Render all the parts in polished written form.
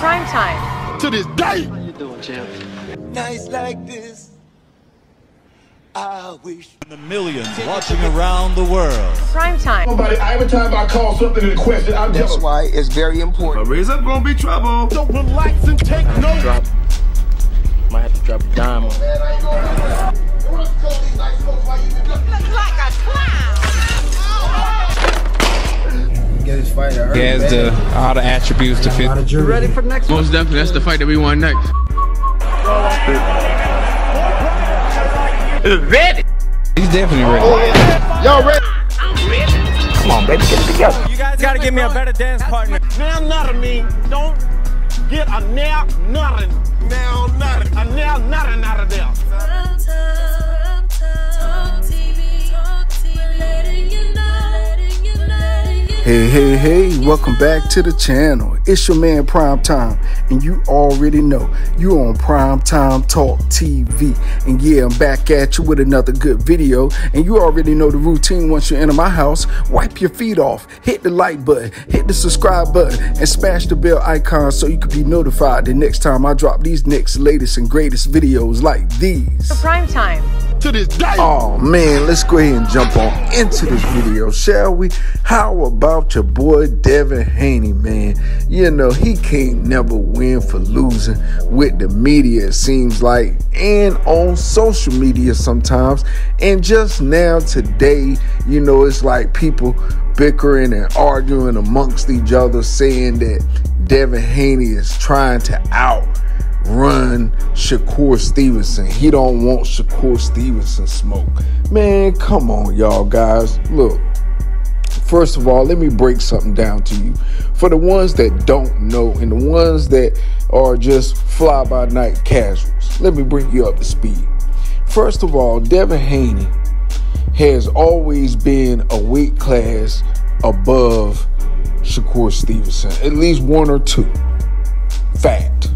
Prime time. To this day. How you doing, champ? Nights like this, I wish. The millions watching around the world. Prime time. Every time I call something in question, I'm That's why it's very important. raise up, gonna be trouble. Don't relax and take notes. Might have to drop a dime on it. He has all the attributes to fit. You ready for the next one? Most definitely, that's the fight that we want next. Ready? He's definitely ready. Y'all ready? Come on, baby, get it together. You guys gotta give me a better dance partner. Now nothing mean. Don't get a now nothing. Now nothing. A now nothing out of there. Hey, welcome back to the channel. It's your man Prime Time, and you already know you on Prime Time Talk TV. And yeah, I'm back at you with another good video, and you already know the routine. Once you enter my house, wipe your feet off, hit the like button, hit the subscribe button, and smash the bell icon so you can be notified the next time I drop these next latest and greatest videos like these. For prime time. To this day. Oh man, let's go ahead and jump on into this video, shall we? How about your boy Devin Haney, man? You know, he can't never win for losing with the media, it seems like, and on social media sometimes. And just now today, you know, it's like people bickering and arguing amongst each other, saying that Devin Haney is trying to outrun Shakur Stevenson. He don't want Shakur Stevenson smoke. Man, come on, y'all guys. Look, first of all, let me break something down to you. For the ones that don't know and the ones that are just fly-by-night casuals, let me bring you up to speed. First of all, Devin Haney has always been a weight class above Shakur Stevenson, at least one or two. Fact.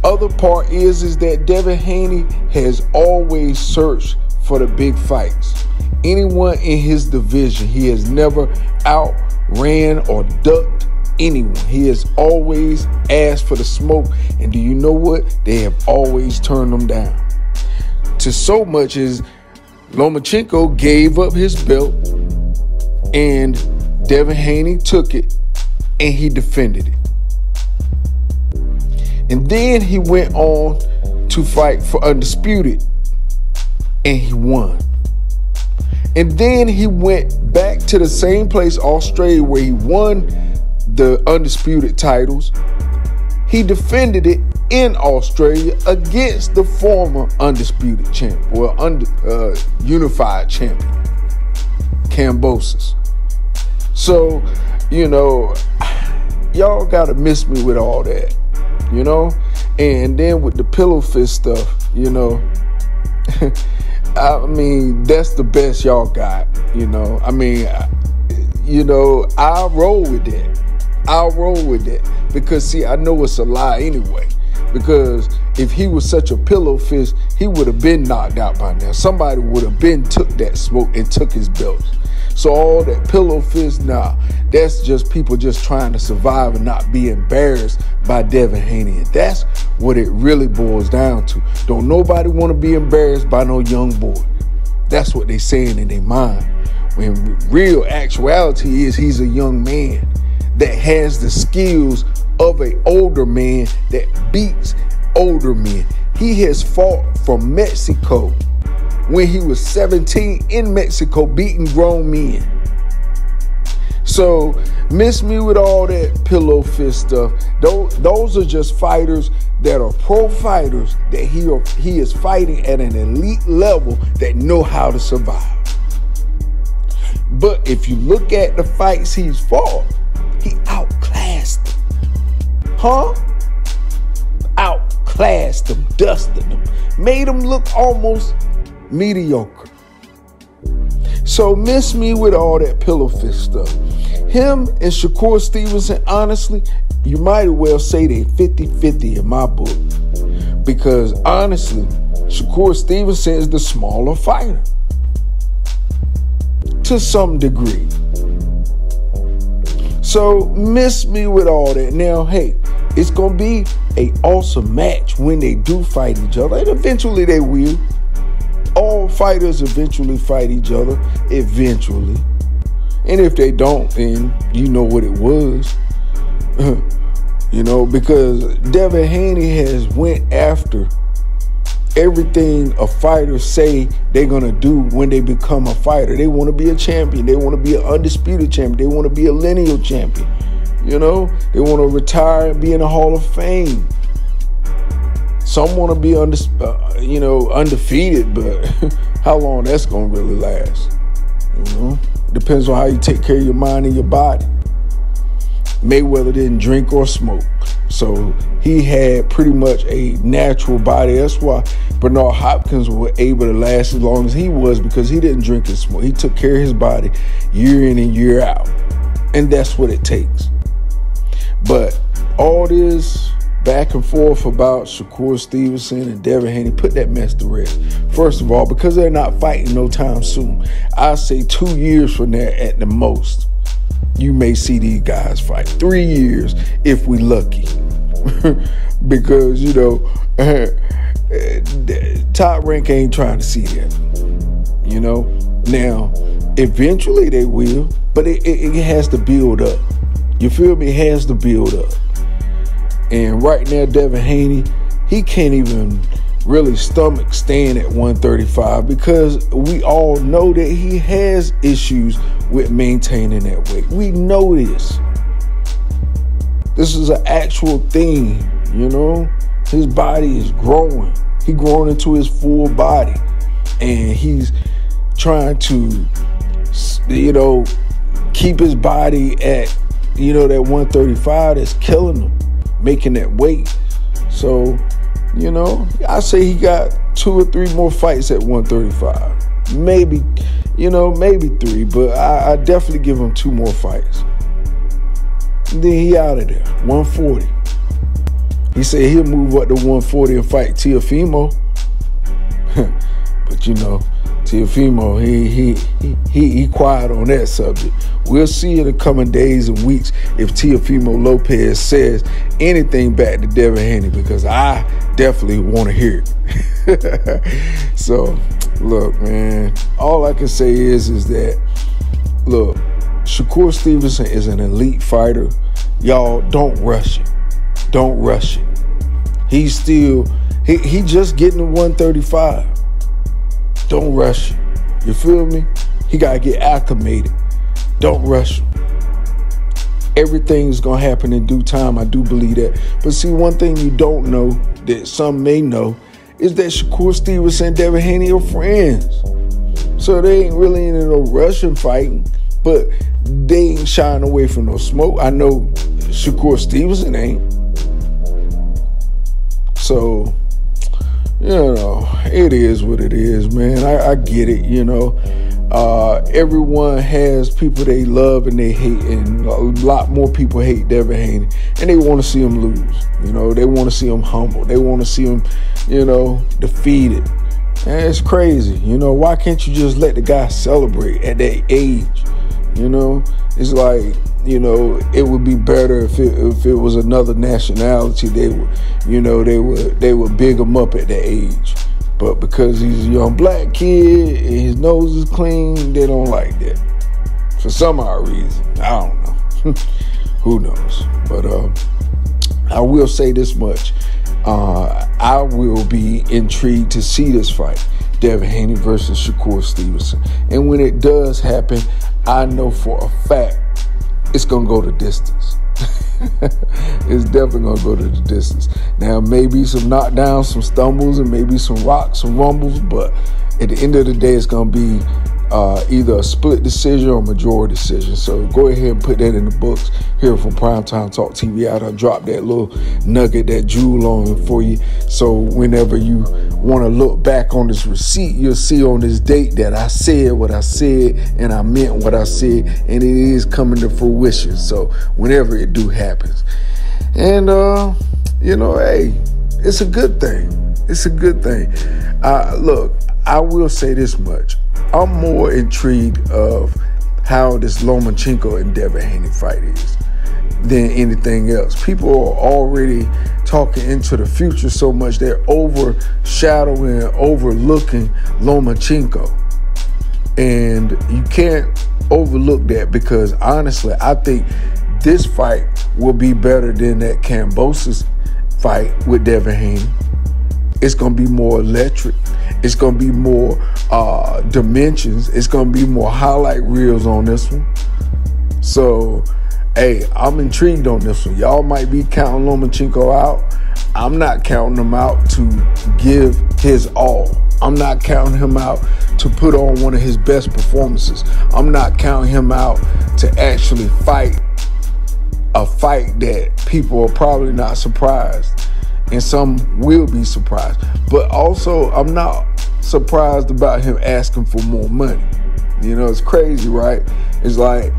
Other part is that Devin Haney has always searched for the big fights. Anyone in his division, he has never outran or ducked anyone. He has always asked for the smoke, and do you know what? They have always turned them down. To so much as Lomachenko gave up his belt, and Devin Haney took it, and he defended it. And then he went on to fight for Undisputed, and he won. And then he went back to the same place, Australia, where he won the Undisputed titles. He defended it in Australia against the former Undisputed champ, well, unified champion, Kambosos. So, you know, y'all gotta miss me with all that, you know? And then with the pillow fist stuff, you know, I mean, that's the best y'all got, you know? I mean, you know, I'll roll with that. I'll roll with that. Because, see, I know it's a lie anyway. Because if he was such a pillow fist, he would have been knocked out by now. Somebody would have been took that smoke and took his belt. So all that pillow fist, nah, that's just people just trying to survive and not be embarrassed by Devin Haney. And that's what it really boils down to. Don't nobody want to be embarrassed by no young boy. That's what they saying in their mind. When real actuality is he's a young man that has the skills of an older man that beats older men. He has fought from Mexico when he was 17 in Mexico, beating grown men. So miss me with all that pillow fist stuff. Those are just fighters that are pro fighters that he is fighting at an elite level that know how to survive. But if you look at the fights he's fought, he outclassed them. Outclassed them, dusted them, made them look almost mediocre. So miss me with all that pillow fist stuff. Him and Shakur Stevenson, honestly, you might as well say they 50-50 in my book. Because honestly, Shakur Stevenson is the smaller fighter. To some degree. So miss me with all that. Now, hey, it's going to be an awesome match when they do fight each other. And eventually they will. All fighters eventually fight each other. Eventually. And if they don't, then you know what it was. You know, because Devin Haney has went after everything a fighter say they're going to do when they become a fighter. They want to be a champion. They want to be an undisputed champion. They want to be a lineal champion. You know, they want to retire and be in the Hall of Fame. Some want to be undefeated, but how long that's going to really last? You know, depends on how you take care of your mind and your body. Mayweather didn't drink or smoke, so he had pretty much a natural body. That's why Bernard Hopkins was able to last as long as he was, because he didn't drink and smoke. He took care of his body year in and year out, and that's what it takes. But all this back and forth about Shakur Stevenson and Devin Haney, put that mess to rest. First of all, because they're not fighting no time soon. I say 2 years from there at the most, you may see these guys fight. 3 years if we lucky. Because, you know, Top Rank ain't trying to see that. You know? Now, eventually they will, but it has to build up. You feel me? It has to build up. And right now, Devin Haney, he can't even really stomach staying at 135, because we all know that he has issues with maintaining that weight. We know this. This is an actual thing, you know? His body is growing. He's growing into his full body. And he's trying to, you know, keep his body at, you know, that 135 that's killing him, making that weight. So, you know, I say he got 2 or 3 more fights at 135. Maybe, you know, maybe 3, but I definitely give him 2 more fights. And then he out of there, 140. He said he'll move up to 140 and fight Teofimo. But, you know, Teofimo, he quiet on that subject. We'll see in the coming days and weeks if Teofimo Lopez says anything back to Devin Haney, because I definitely want to hear it. So, look, man, all I can say is that, look, Shakur Stevenson is an elite fighter. Y'all, don't rush it. Don't rush it. He's still, he just getting to 135. Don't rush it. You feel me? He got to get acclimated. Don't rush him. Everything's going to happen in due time. I do believe that. But see, one thing you don't know that some may know is that Shakur Stevenson and Devin Haney are friends. So they ain't really in no rush in fighting, but they ain't shying away from no smoke. I know Shakur Stevenson ain't. So, you know, it is what it is, man. I get it, you know. Everyone has people they love and they hate, and a lot more people hate Devin Haney, and they want to see him lose. You know, they want to see him humble. They want to see him, you know, defeated. And it's crazy. You know, why can't you just let the guy celebrate at that age? You know, it's like, you know, it would be better if it was another nationality. They would, you know, they would big him up at that age. But because he's a young black kid and his nose is clean, they don't like that. For some odd reason. I don't know. Who knows? But I will say this much. I will be intrigued to see this fight. Devin Haney versus Shakur Stevenson. And when it does happen, I know for a fact it's going to go the distance. It's definitely going to go to the distance. Now, maybe some knockdowns, some stumbles, and maybe some rocks, some rumbles, but at the end of the day, it's going to be either a split decision or majority decision. So go ahead and put that in the books here from Primetime Talk TV. I'll drop that little nugget, that jewel on for you. So whenever you want to look back on this receipt, you'll see on this date that I said what I said and I meant what I said, and it is coming to fruition. So whenever it do happens. And, you know, hey, it's a good thing. It's a good thing. Look, I will say this much. I'm more intrigued of how this Lomachenko and Devin Haney fight is than anything else. People are already talking into the future so much they're overshadowing, overlooking Lomachenko. And you can't overlook that, because honestly, I think this fight will be better than that Kambosos fight with Devin Haney. It's going to be more electric. It's going to be more dimensions. It's going to be more highlight reels on this one. So, hey, I'm intrigued on this one. Y'all might be counting Lomachenko out. I'm not counting him out to give his all. I'm not counting him out to put on one of his best performances. I'm not counting him out to actually fight a fight that people are probably not surprised, and some will be surprised. But also, I'm not surprised about him asking for more money. You know, it's crazy, right? It's like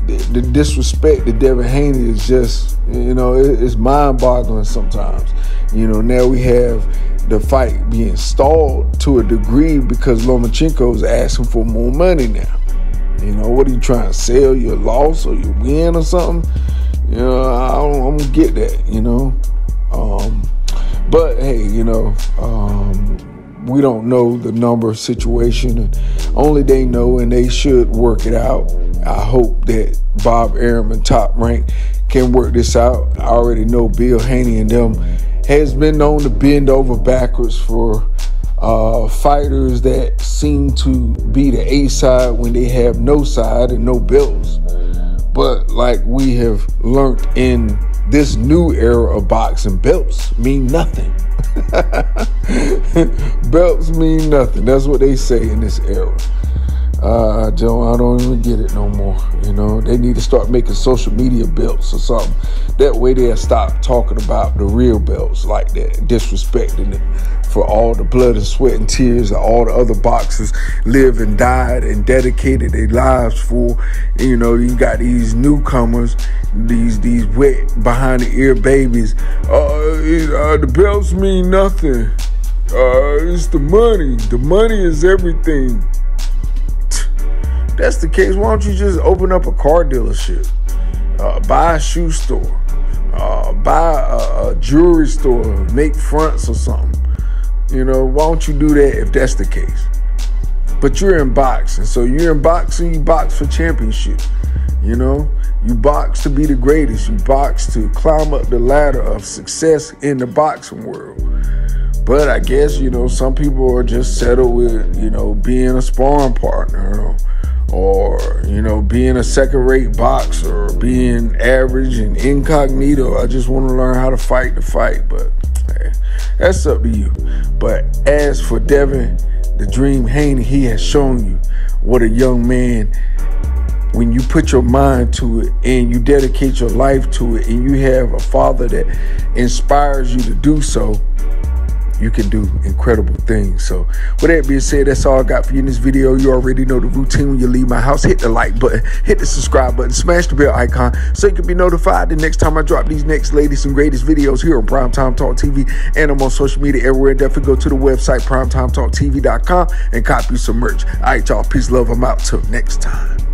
the disrespect to Devin Haney is just, you know, it's mind-boggling sometimes. You know, now we have the fight being stalled to a degree because Lomachenko is asking for more money now. You know, what are you trying to sell, your loss or your win or something? You know, I don't get that, you know. But hey, you know, we don't know the number situation, and only they know, and they should work it out. I hope that Bob Arum and Top Rank can work this out. I already know Bill Haney and them has been known to bend over backwards for fighters that seem to be the A side when they have no side and no belts. But like we have learned in this new era of boxing, belts mean nothing. Belts mean nothing. That's what they say in this era. I don't even get it no more. You know, they need to start making social media belts or something. That way they'll stop talking about the real belts like that, disrespecting it for all the blood and sweat and tears that all the other boxers live and died and dedicated their lives for. And, you know, you got these newcomers, these wet behind the ear babies. The belts mean nothing. It's the money. The money is everything. That's the case, why don't you just open up a car dealership, buy a shoe store, buy a jewelry store, make fronts or something? You know, why don't you do that if that's the case? But you're in boxing, so you're in boxing, you box for championship. You know, you box to be the greatest. You box to climb up the ladder of success in the boxing world. But I guess, you know, some people are just settled with, you know, being a sparring partner, or you know, being a second-rate boxer, or being average and incognito. I just want to learn how to fight the fight, but hey, that's up to you. But as for Devin the Dream Haney, he has shown you what a young man, when you put your mind to it and you dedicate your life to it, and you have a father that inspires you to do so, you can do incredible things. So with that being said, that's all I got for you in this video. You already know the routine. When you leave my house, hit the like button, hit the subscribe button, smash the bell icon so you can be notified the next time I drop these next latest and greatest videos here on Primetime Talk TV, and I'm on social media everywhere. Definitely go to the website primetimetalktv.com and copy some merch. All right, y'all, peace, love, I'm out till next time.